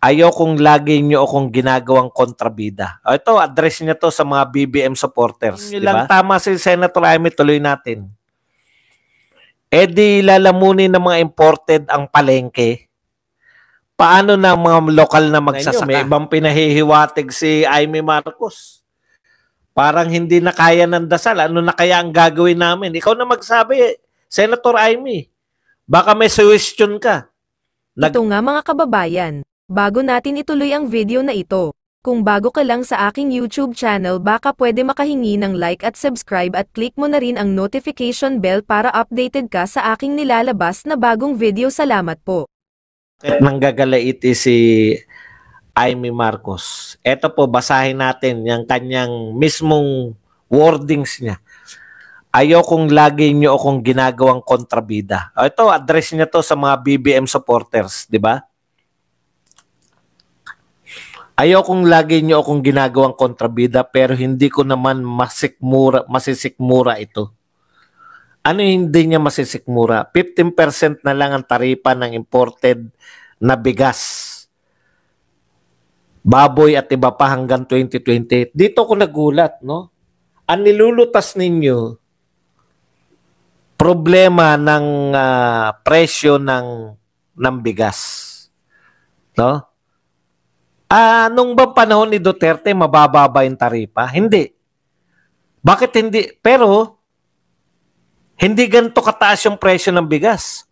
Ayaw kong lagi nyo akong ginagawang kontrabida. O ito, address niya to sa mga BBM supporters. Di ba? Tama si Senator Amy, tuloy natin. E di lalamunin ng mga imported ang palengke. Paano na mga lokal na magsasaka? May ibang pinahihiwatig si Amy Marcos. Parang hindi na kaya ng dasal. Ano na kaya ang gagawin namin? Ikaw na magsabi, Senator Amy. Baka may suggestion ka. Ito nga mga kababayan. Bago natin ituloy ang video na ito, kung bago ka lang sa aking YouTube channel baka pwede makahingi ng like at subscribe at click mo na rin ang notification bell para updated ka sa aking nilalabas na bagong video. Salamat po. Nanggagalaiti si Amy Marcos. Ito po, basahin natin yung kanyang mismong wordings niya. Ayaw kong lagi nyo akong ginagawang kontrabida. Ito, address niya to sa mga BBM supporters, di ba? Ayaw kong lagi nyo akong ginagawang kontrabida pero hindi ko naman masisikmura ito. Ano hindi niya masisikmura? 15% na lang ang taripa ng imported na bigas, baboy at iba pa hanggang 2028. Dito ko nagulat, no? Ang nilulutas ninyo, problema ng presyo ng bigas. No? Nung bang panahon ni Duterte, mababa ba yung taripa? Hindi. Bakit hindi? Pero, hindi ganito kataas yung presyo ng bigas.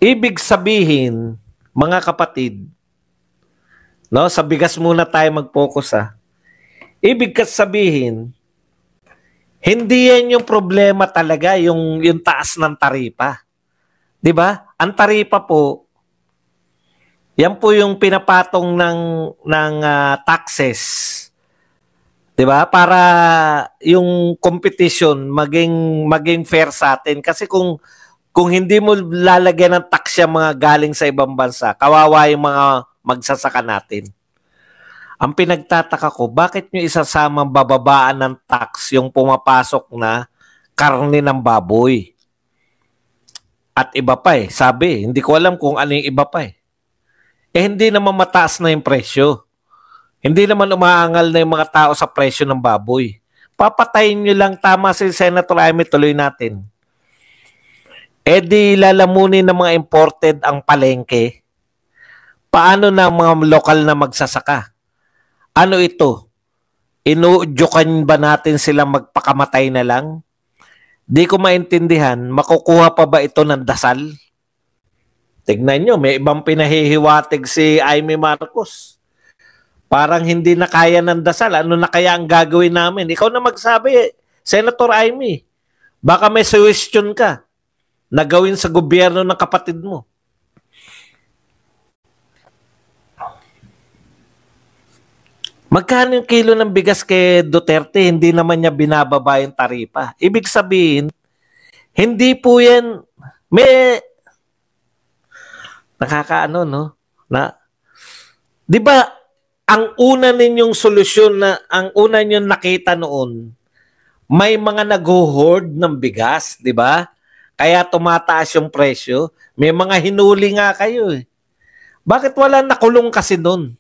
Ibig sabihin, mga kapatid, no, sa bigas muna tayo mag-focus Ibig sabihin, hindi yan yung problema talaga, yung taas ng taripa. 'Di ba? Ang taripa po, yan po yung pinapatong ng taxes. 'Di ba? Para yung competition maging fair sa atin kasi kung hindi mo lalagyan ng tax yung mga galing sa ibang bansa, kawawa yung mga magsasaka natin. Ang pinagtataka ko, bakit nyo isasama bababaan ng tax yung pumapasok na karne ng baboy? At iba pa sabi, hindi ko alam kung ano yung iba pa hindi naman mataas na yung presyo. Hindi naman umaangal na yung mga tao sa presyo ng baboy. Papatayin nyo lang, tama si Senator Amy, tuloy natin. E di lalamunin ng mga imported ang palengke. Paano na mga lokal na magsasaka? Ano ito? Inuudyukan ba natin sila magpakamatay na lang? Di ko maintindihan, makukuha pa ba ito ng dasal? Tignan nyo, may ibang pinahihiwatig si Amy Marcos. Parang hindi na kaya ng dasal. Ano na kaya ang gagawin namin? Ikaw na magsabi, Senator Amy. Baka may suggestion ka na gawin sa gobyerno ng kapatid mo. Magkano yung kilo ng bigas kay Duterte? Hindi naman niya binababa yung taripa. Ibig sabihin, hindi po yan, may, nakakaano, no? Di ba, ang una ninyong solusyon ang una ninyong nakita noon, may mga nag-hoard ng bigas, di ba? Kaya tumataas yung presyo. May mga hinuli nga kayo Bakit wala nakulong kasi doon?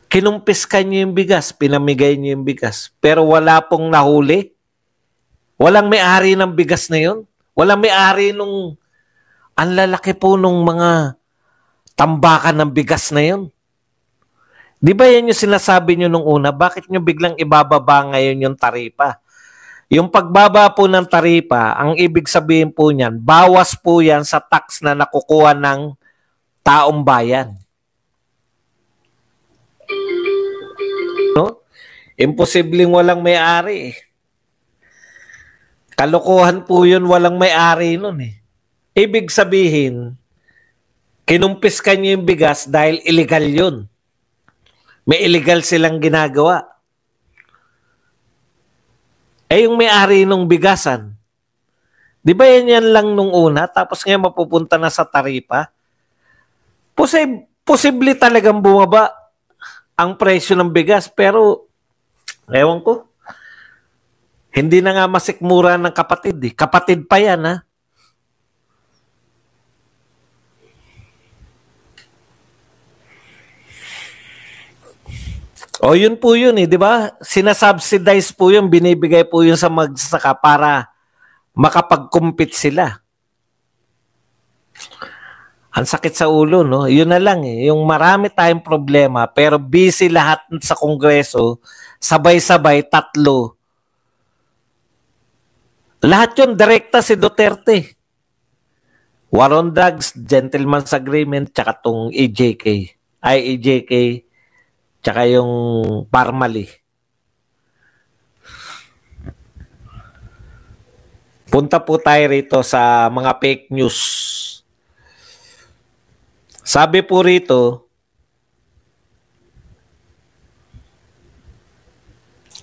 Kinumpiskan niyo yung bigas, pinamigay niyo yung bigas, pero wala pong nahuli. Walang may-ari ng bigas na yun. Walang may-ari nung, ang lalaki po nung mga tambakan ng bigas na yun. Di ba yan yung sinasabi nyo nung una? Bakit nyo biglang ibababa ngayon yung taripa? Yung pagbaba po ng taripa, ang ibig sabihin po niyan, bawas po yan sa tax na nakukuha ng taong bayan. No? Imposibleng walang may-ari. Kalokohan po yun, walang may-ari nun Ibig sabihin, kinumpiskan niyo yung bigas dahil illegal yun. May illegal silang ginagawa. Yung may-ari nung bigasan, di ba yan lang nung una, tapos ngayon mapupunta na sa taripa? Posible talagang bumaba ang presyo ng bigas, pero ewan ko. Hindi na nga masikmura ng kapatid. Eh. Kapatid pa yan, ha? O yun po yun, di ba? Sinasubsidize po yun, binibigay po yun sa magsasaka para makapag-compete sila. Ang sakit sa ulo, no? Yun na lang eh. Yung marami tayong problema, pero busy lahat sa Kongreso, sabay-sabay, tatlo. Lahat yun, direkta si Duterte. War on drugs, gentleman's agreement, tsaka tong EJK. EJK, tsaka yung Parmali. Punta po tayo rito sa mga fake news. Sabi po rito,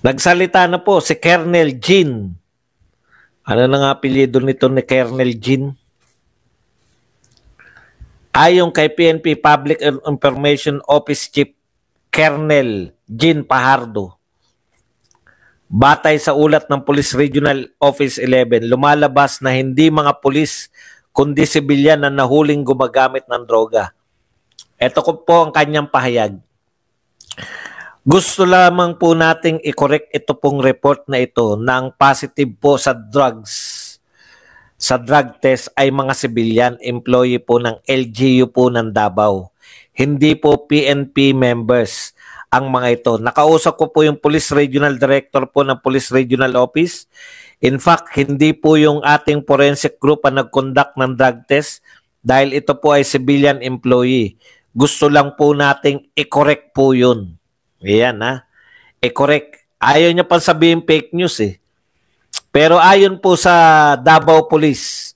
nagsalita na po si Colonel Jean. Ano na nga apelyido nito ni Colonel Jean? Ayon kay PNP Public Information Office Chief Colonel Jean Pajardo, batay sa ulat ng Police Regional Office 11, lumalabas na hindi mga pulis kundi sibilyan na nahuling gumagamit ng droga. Ito po ang kanyang pahayag. Gusto lamang po nating i-correct ito pong report na ito na ang positive po sa drugs, sa drug test ay mga sibilyan, employee po ng LGU po ng Davao. Hindi po PNP members ang mga ito. Nakausap ko po yung Police Regional Director po ng Police Regional Office. In fact, hindi po yung ating forensic group ang nag-conduct ng drug test dahil ito po ay civilian employee. Gusto lang po nating i-correct po yun. Ayan ha. I-correct. Ayaw niya pa sabihin fake news eh. Pero ayon po sa Davao Police,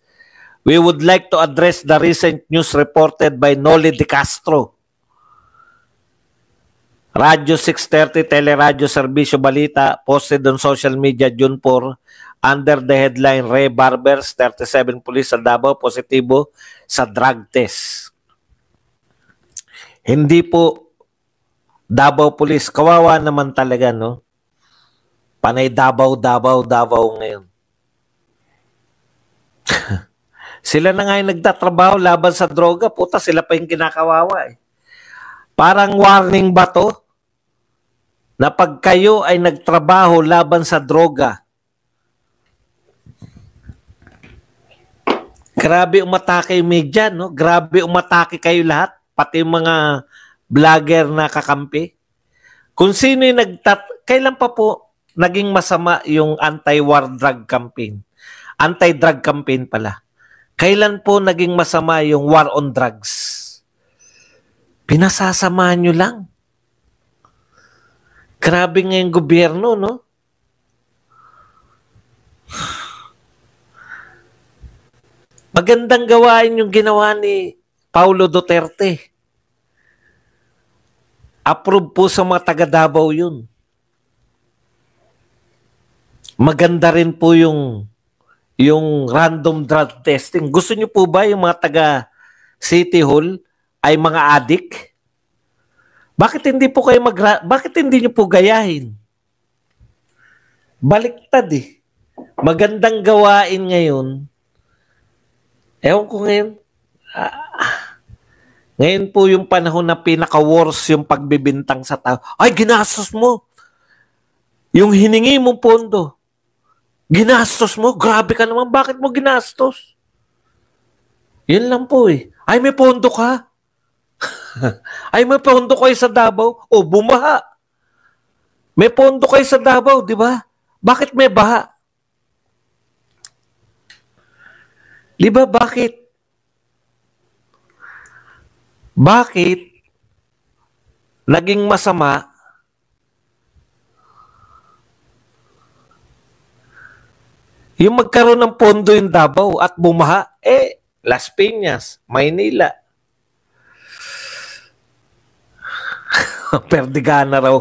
we would like to address the recent news reported by Noli De Castro. Radyo 630 Teleradyo Serbisyo Balita posted on social media June 4 under the headline Ray Barbers 37 police sa Davao positibo sa drug test. Hindi po Davao Police. Kawawa naman talaga, no? Panay Davao ngayon. Sila na nga yung nagtatrabaho laban sa droga. Puta, sila pa yung kinakawawa eh. Parang warning ba to? Na pag kayo ay nagtrabaho laban sa droga, grabe umatake yung media, no? Grabe umatake kayo lahat. Pati yung mga vlogger na kakampi. Kung sino yung kailan pa po naging masama yung anti-war drug campaign? Anti-drug campaign pala. Kailan po naging masama yung war on drugs? Pinasasamahan nyo lang. Grabe nga yung gobyerno, no? Magandang gawain yung ginawa ni Paulo Duterte. Approve po sa mga taga Davao yun. Maganda rin po yung random drug testing. Gusto niyo po ba yung mga taga City Hall ay mga adik? Bakit hindi po kayo bakit hindi niyo po gayahin? Baliktad eh. Magandang gawain ngayon. Ewan ko ngayon. Ngayon po yung panahon na pinaka-worst yung pagbibintang sa tao. Ay, ginastos mo. Yung hiningi mong pondo. Ginastos mo? Grabe ka naman. Bakit mo ginastos? Yun lang po eh. Ay, may pondo ka. Ay, may pondo kayo sa Davao. O, bumaha. May pondo kayo sa Davao, di ba? Bakit may baha? Di ba, bakit? Bakit naging masama yung magkaroon ng pondo yung Davao at bumaha? Las Piñas, Maynila. Perdigana raw.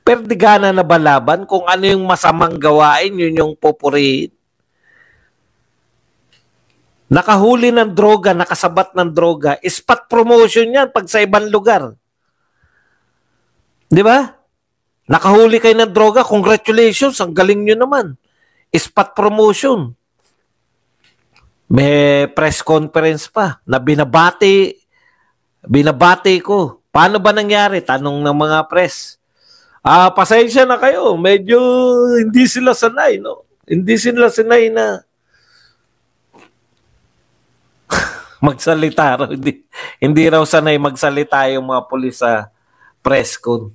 Perdigana na ba laban? Kung ano yung masamang gawain, yun yung pupurihin. Nakahuli ng droga, nakasabat ng droga, spot promotion yan pag sa ibang lugar. Di ba? Nakahuli kayo ng droga, congratulations, ang galing nyo naman. Spot promotion. May press conference pa na binabati ko. Paano ba nangyari? Tanong ng mga press. Pasensya na kayo. Medyo hindi sila sanay, no? Hindi sila sanay na magsalita. Hindi raw sanay magsalita yung mga pulis sa press con.